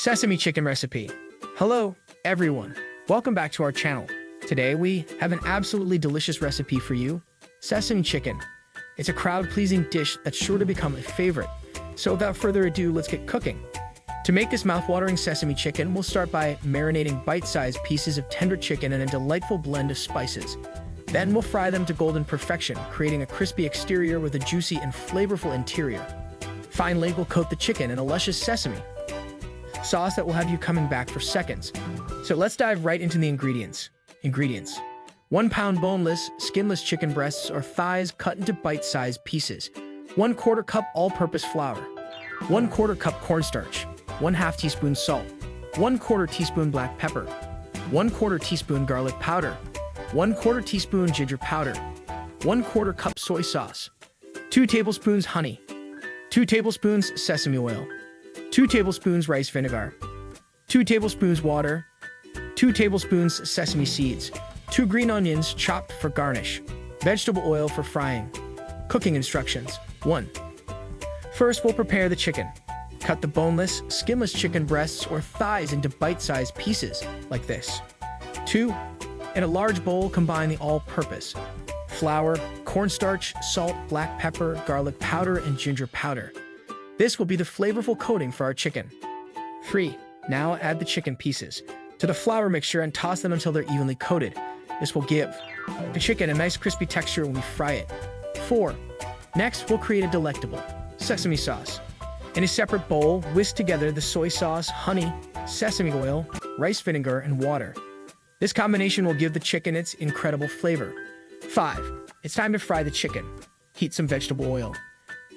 Sesame chicken recipe. Hello, everyone. Welcome back to our channel. Today we have an absolutely delicious recipe for you, sesame chicken. It's a crowd-pleasing dish that's sure to become a favorite. So without further ado, let's get cooking. To make this mouth-watering sesame chicken, we'll start by marinating bite-sized pieces of tender chicken in a delightful blend of spices. Then we'll fry them to golden perfection, creating a crispy exterior with a juicy and flavorful interior. Finally, we'll coat the chicken in a luscious sesame sauce that will have you coming back for seconds. So let's dive right into the ingredients. 1 pound boneless, skinless chicken breasts or thighs cut into bite-sized pieces. 1/4 cup all-purpose flour. 1/4 cup cornstarch. 1/2 teaspoon salt. 1/4 teaspoon black pepper. 1/4 teaspoon garlic powder. 1/4 teaspoon ginger powder. 1/4 cup soy sauce. 2 tablespoons honey. 2 tablespoons sesame oil. 2 tablespoons rice vinegar. 2 tablespoons water. 2 tablespoons sesame seeds. 2 green onions chopped for garnish. Vegetable oil for frying. Cooking instructions. 1. First, we'll prepare the chicken. Cut the boneless, skinless chicken breasts or thighs into bite-sized pieces, like this. 2. In a large bowl, combine the all-purpose flour, cornstarch, salt, black pepper, garlic powder, and ginger powder. This will be the flavorful coating for our chicken. 3. Now add the chicken pieces to the flour mixture and toss them until they're evenly coated. This will give the chicken a nice crispy texture when we fry it. 4. Next, we'll create a delectable sesame sauce. In a separate bowl, whisk together the soy sauce, honey, sesame oil, rice vinegar, and water. This combination will give the chicken its incredible flavor. 5. It's time to fry the chicken. Heat some vegetable oil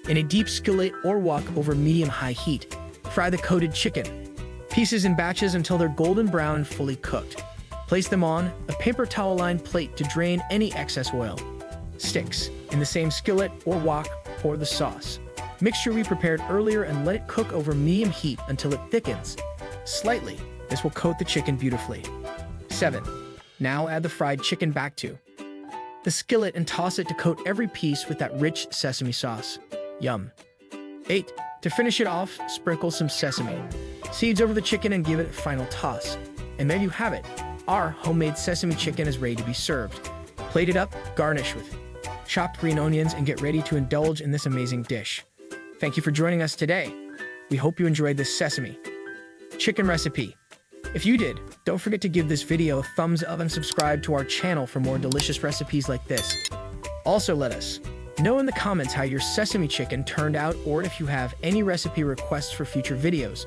in a deep skillet or wok over medium-high heat. Fry the coated chicken pieces in batches until they're golden brown and fully cooked. Place them on a paper towel-lined plate to drain any excess oil. Sticks. In the same skillet or wok, pour the sauce mixture we prepared earlier and let it cook over medium heat until it thickens slightly. This will coat the chicken beautifully. 7. Now add the fried chicken back to the skillet and toss it to coat every piece with that rich sesame sauce. Yum. 8. To finish it off, sprinkle some sesame seeds over the chicken and give it a final toss. And there you have it. Our homemade sesame chicken is ready to be served. Plate it up, garnish with chopped green onions, and get ready to indulge in this amazing dish. Thank you for joining us today. We hope you enjoyed this sesame chicken recipe. If you did, don't forget to give this video a thumbs up and subscribe to our channel for more delicious recipes like this. Also, let us know in the comments how your sesame chicken turned out or if you have any recipe requests for future videos.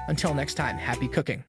Until next time, happy cooking!